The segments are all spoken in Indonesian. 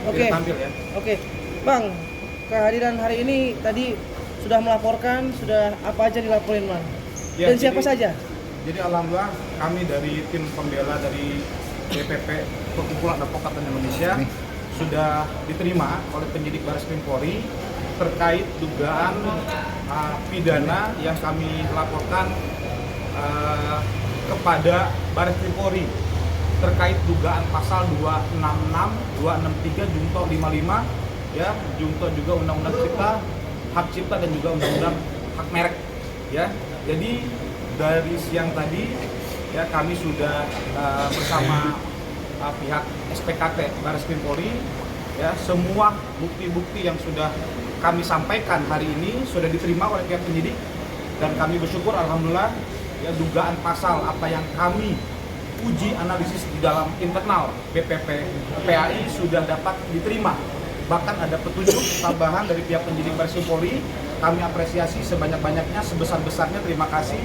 Oke. tampil ya. Oke, Bang, kehadiran hari ini tadi sudah melaporkan, sudah apa aja dilaporin, Bang? Ya, Dan siapa saja? Jadi alhamdulillah kami dari tim pembela dari DPP Perkumpulan Advokat Indonesia sudah diterima oleh penyidik Baris Krim Polri terkait dugaan pidana yang kami laporkan kepada Baris Krim Polri terkait dugaan pasal 266, 263, Junto 55 ya, Junto juga Undang-Undang Cipta, Hak Cipta dan juga Undang-Undang Hak Merek ya. Jadi dari siang tadi ya kami sudah bersama pihak SPKT Baris Krim Polri ya, semua bukti-bukti yang sudah kami sampaikan hari ini sudah diterima oleh pihak penyidik dan kami bersyukur alhamdulillah ya, dugaan pasal apa yang kami uji analisis di dalam internal BPP PAI sudah dapat diterima. Bahkan ada petunjuk tambahan dari pihak penyidik Baris Krim Polri. Kami apresiasi sebanyak-banyaknya, sebesar-besarnya terima kasih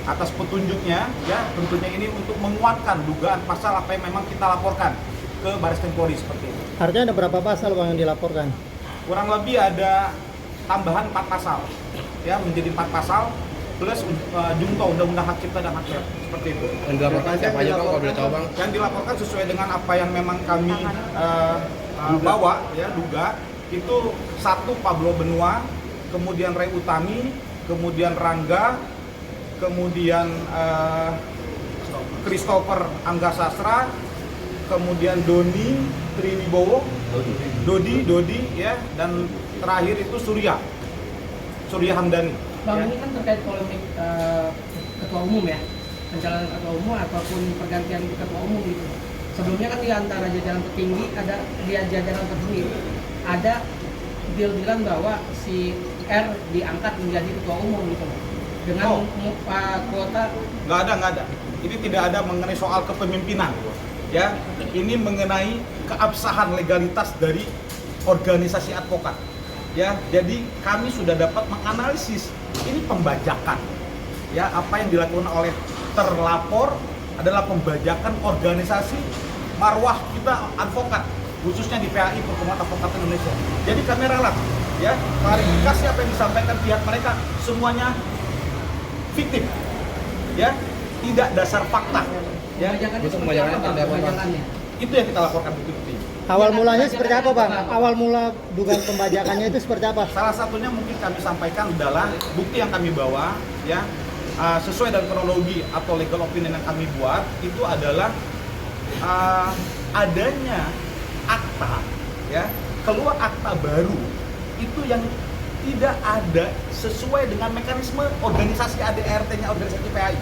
atas petunjuknya ya. Tentunya ini untuk menguatkan dugaan pasal apa yang memang kita laporkan ke Baris Krim Polri seperti itu. Artinya ada berapa pasal Bang yang dilaporkan? Kurang lebih ada tambahan 4 pasal ya, menjadi 4 pasal plus Junto Undang-Undang Hak Cipta dan Hak Merek seperti itu. Yang dilaporkan siapa aja Bang, kalau boleh tahu Bang? Yang dilaporkan sesuai dengan apa yang memang kami bawa ya, duga itu 1 Pablo Benua, kemudian Ray Utami, kemudian Rangga, kemudian Christopher Angga Sastra, kemudian Doni Triwibowo, Dodi ya, dan terakhir itu Surya Hamdani. Bang, Ya. ini kan terkait polemik ketua umum ya, pencalonan ketua umum ataupun pergantian ketua umum gitu. Sebelumnya kan di antara jajaran tertinggi ada di jajaran tertinggi ada deal-dealan bahwa si R diangkat menjadi ketua umum gitu dengan kuota. Nggak ada. Ini tidak ada mengenai soal kepemimpinan ya. Ini mengenai keabsahan legalitas dari organisasi advokat ya. Jadi kami sudah dapat menganalisis ini pembajakan ya, apa yang dilakukan oleh terlapor adalah pembajakan organisasi marwah kita advokat, khususnya di PAI Perkumpulan Advokat Indonesia. Jadi kami rela ya, klarifikasi apa yang disampaikan pihak mereka semuanya fiktif ya, tidak dasar fakta ya. Pembajakannya. Itu yang kita laporkan bukti-bukti. Awal mulanya seperti apa Bang? Awal mula dugaan pembajakannya itu seperti apa? Salah satunya mungkin kami sampaikan adalah bukti yang kami bawa ya, sesuai dengan kronologi atau legal opinion yang kami buat itu adalah adanya akta ya, keluar akta baru itu yang tidak ada sesuai dengan mekanisme organisasi ADART-nya organisasi PAI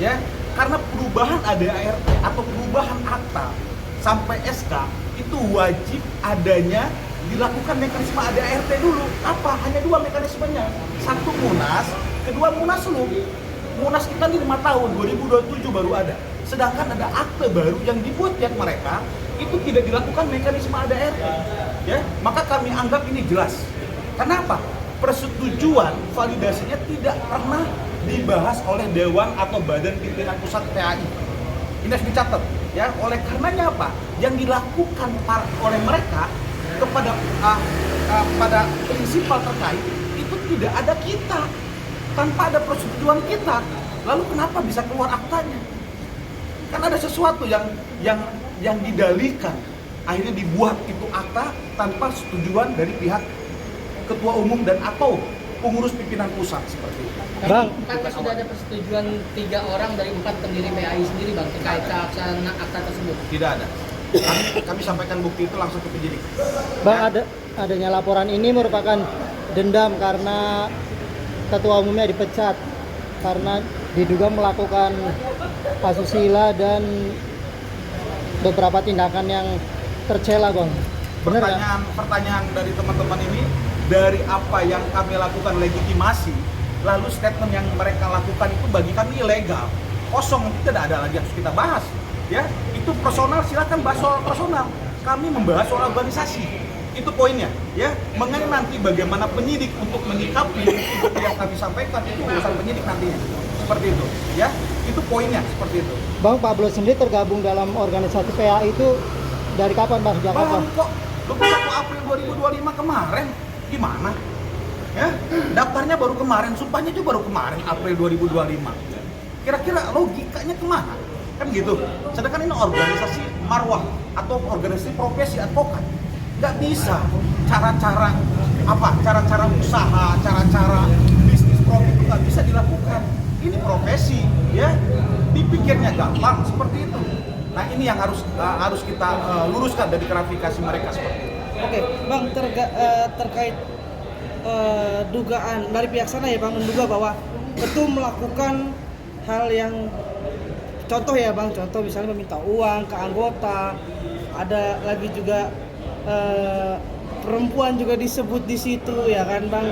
ya. Karena perubahan ADART atau perubahan akta sampai SK itu wajib adanya dilakukan mekanisme ADART dulu. Apa? Hanya 2 mekanismenya. 1 Munas, kedua Munaslup. Munas kita ini 5 tahun, 2027 baru ada. Sedangkan ada akte baru yang dibuat pihak mereka itu tidak dilakukan mekanisme ADART. Ya, maka kami anggap ini jelas. Kenapa? Persetujuan validasinya tidak pernah dibahas oleh Dewan atau Badan Pimpinan Pusat PAI. Ini harus dicatat ya. Oleh karenanya apa? Yang dilakukan oleh mereka kepada pada prinsipal terkait itu tidak ada kita, tanpa ada persetujuan kita. Lalu kenapa bisa keluar aktanya? Kan ada sesuatu yang didalihkan, akhirnya dibuat itu akta tanpa setujuan dari pihak ketua umum dan atau pengurus pimpinan pusat seperti itu. Bang, Apakah sudah ada persetujuan 3 orang dari 4 pendiri PAI sendiri Bang terkait keabsahan akta tersebut? Tidak ada. Kami sampaikan bukti itu langsung ke penyidik. Bang, adanya laporan ini merupakan dendam karena ketua umumnya dipecat karena diduga melakukan asusila dan beberapa tindakan yang tercela, Bang. Benar nggak? Pertanyaan dari teman-teman ini, dari apa yang kami lakukan legitimasi, lalu statement yang mereka lakukan itu bagi kami ilegal, kosong, tidak ada lagi harus kita bahas. Ya, itu personal, silakan bahas soal personal. Kami membahas soal organisasi. Itu poinnya, ya. Mengenai nanti bagaimana penyidik untuk menyikapi bukti yang kami sampaikan itu urusan penyidik nantinya. Seperti itu, ya. Itu poinnya seperti itu. Bang, Pablo sendiri tergabung dalam organisasi PAI itu dari kapan, Bang? Sejak kapan? Kok 21 April 2025 kemarin gimana? Ya, daftarnya baru kemarin, sumpahnya juga baru kemarin April 2025. Kira-kira logikanya kemana? Kan gitu. Sedangkan ini organisasi marwah atau organisasi profesi advokat. Nggak bisa cara-cara usaha, cara-cara bisnis profit itu nggak bisa dilakukan. Ini profesi, ya. Dipikirnya gampang seperti itu. Nah ini yang harus kita luruskan dari klarifikasi mereka seperti itu. Oke, Bang, terkait dugaan dari pihak sana ya Bang, menduga bahwa ketum melakukan hal yang contoh ya Bang, contoh misalnya meminta uang ke anggota, ada lagi juga perempuan juga disebut di situ ya kan Bang,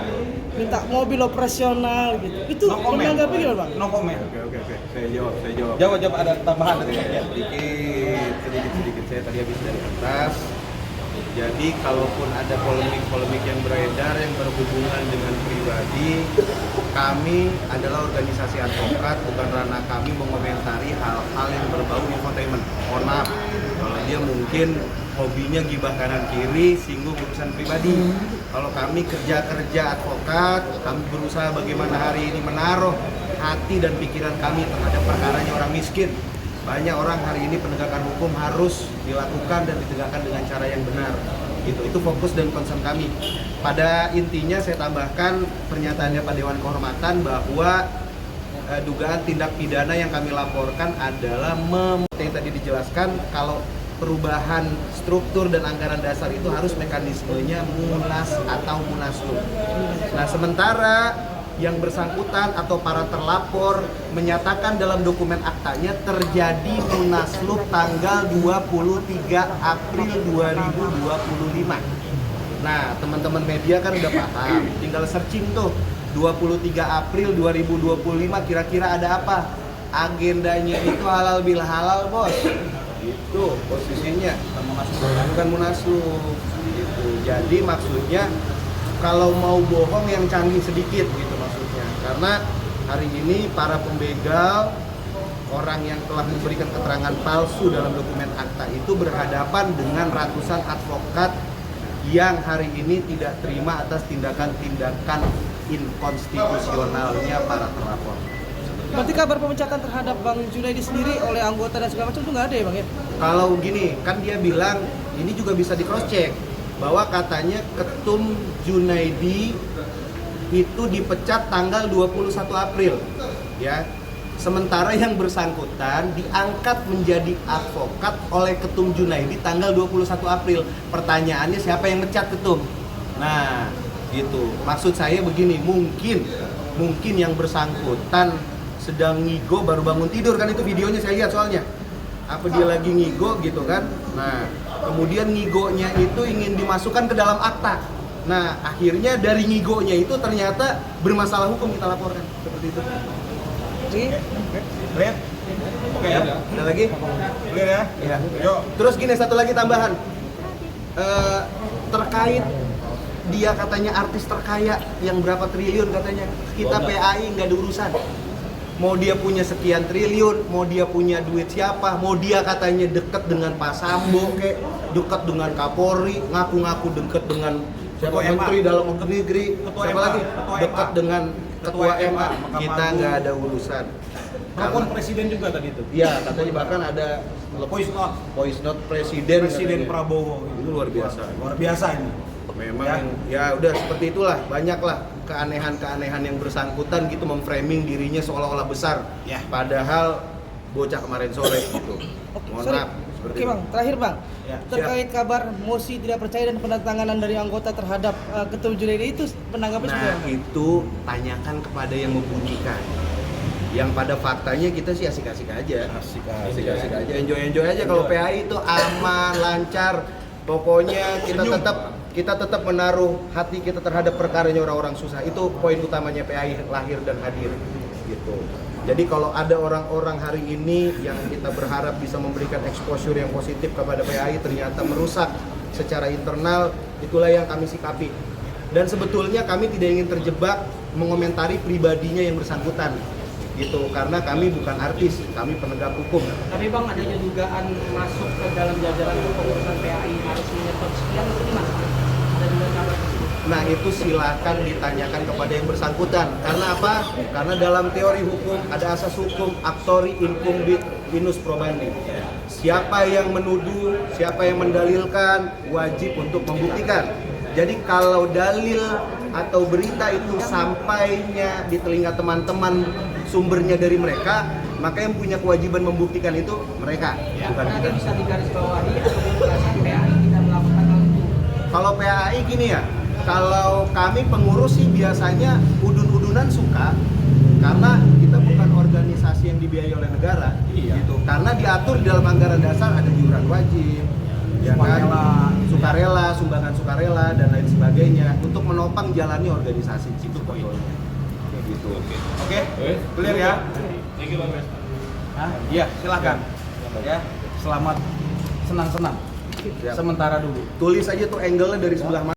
minta mobil operasional gitu. Itu menanggapi gimana Bang? No comment. Oke. Saya jawab. Jawab ada tambahan dari saya. Sedikit. Saya tadi habis dari atas. Jadi kalaupun ada polemik yang beredar yang berhubungan dengan pribadi, kami adalah organisasi advokat, bukan ranah kami mengomentari hal-hal yang berbau infotainment. Mohon maaf, kalau dia mungkin hobinya gibah kanan kiri, singgung urusan pribadi. Kalau kami kerja advokat, kami berusaha bagaimana hari ini menaruh hati dan pikiran kami terhadap perkaranya orang miskin. Banyak orang hari ini penegakan hukum harus dilakukan dan ditegakkan dengan cara yang benar. Itu fokus dan concern kami. Pada intinya saya tambahkan pernyataannya Pak Dewan Kehormatan bahwa dugaan tindak pidana yang kami laporkan adalah yang tadi dijelaskan kalau perubahan struktur dan anggaran dasar itu harus mekanismenya munas atau munaslup. Nah sementara yang bersangkutan atau para terlapor menyatakan dalam dokumen aktanya terjadi munaslup tanggal 23 April 2025. Nah, teman-teman media kan udah paham, tinggal searching tuh 23 April 2025 kira-kira ada apa? Agendanya itu halal bil halal, Bos. Itu posisinya, bukan munaslup. Gitu. Jadi maksudnya kalau mau bohong yang canggih sedikit gitu maksudnya, karena hari ini para pembegal, orang yang telah memberikan keterangan palsu dalam dokumen akta itu berhadapan dengan ratusan advokat yang hari ini tidak terima atas tindakan-tindakan inkonstitusionalnya para terlapor. Berarti kabar pemecatan terhadap Bang Junaidi sendiri oleh anggota dan segala macam itu nggak ada ya Bang ya? Kalau gini, kan dia bilang ini juga bisa di cross check bahwa katanya Ketum Junaidi itu dipecat tanggal 21 April ya. Sementara yang bersangkutan diangkat menjadi advokat oleh Ketum Junaidi tanggal 21 April. Pertanyaannya siapa yang mecat Ketum? Nah, gitu. Maksud saya begini, mungkin yang bersangkutan sedang ngigo baru bangun tidur kan, itu videonya saya lihat soalnya. Apa dia lagi ngigo gitu kan. Nah, kemudian ngigonya itu ingin dimasukkan ke dalam akta. Nah, akhirnya dari ngigonya itu ternyata bermasalah hukum, kita laporkan. Seperti itu. Clear? Oke ya? Ada lagi? Clear ya? Iya. Yuk. Terus gini, satu lagi tambahan. Terkait dia katanya artis terkaya yang berapa triliun katanya. Kita PAI nggak ada urusan. Mau dia punya sekian triliun, mau dia punya duit siapa, mau dia katanya dekat dengan Pak Sambo, kayak dekat dengan Kapolri, ngaku-ngaku dekat dengan siapa menteri dalam negeri, siapa lagi dekat dengan ketua MA, kita nggak ada urusan. Telepon presiden juga tadi itu. Iya, katanya bahkan ada voice note presiden Prabowo. Itu luar biasa. Luar biasa ini. Memang ya udah seperti itulah, banyaklah keanehan-keanehan yang bersangkutan gitu memframing dirinya seolah-olah besar. Ya. Padahal bocah kemarin sore gitu. Mohon maaf seperti Oke Bang, terakhir Bang, Ya, terkait kabar mosi tidak percaya dan penandatanganan dari anggota terhadap Ketum Junaidi itu penanggapan seperti Nah, apa? itu tanyakan kepada yang membunyikan. Yang pada faktanya kita sih asik-asik aja. Asik-asik aja, enjoy aja kalau PAI itu aman, lancar. Pokoknya kita tetap menaruh hati kita terhadap perkaranya orang-orang susah. Itu poin utamanya PAI lahir dan hadir gitu. Jadi kalau ada orang-orang hari ini yang kita berharap bisa memberikan exposure yang positif kepada PAI ternyata merusak secara internal, itulah yang kami sikapi. Dan sebetulnya kami tidak ingin terjebak mengomentari pribadinya yang bersangkutan. gitu, karena kami bukan artis, kami penegak hukum. Tapi Bang, adanya dugaan masuk ke dalam jajaran kepengurusan PAI harus menyetop sekian itu gimana? Ada dugaan kabar tersebut? Nah itu silakan ditanyakan kepada yang bersangkutan. Karena apa? Karena dalam teori hukum ada asas hukum actori incumbit inus probandi. Siapa yang menuduh, siapa yang mendalilkan wajib untuk membuktikan. Jadi kalau dalil atau berita itu sampainya di telinga teman-teman sumbernya dari mereka, maka yang punya kewajiban membuktikan itu mereka, bukan Nanti kita. bisa digarisbawahi apakah PAI tidak melakukan hal itu? Kalau PAI gini ya, kalau kami pengurus sih biasanya udun-udunan suka, karena kita bukan organisasi yang dibiayai oleh negara, gitu. Karena diatur di dalam anggaran dasar ada iuran wajib, ya kan, sukarela, sumbangan sukarela dan lain sebagainya untuk menopang jalani organisasi itu poinnya. Gitu. Oke, clear ya? Hah? Iya, silakan. Ya, selamat senang-senang. Siap. Sementara dulu. Tulis aja tuh angle-nya dari sebelah mana.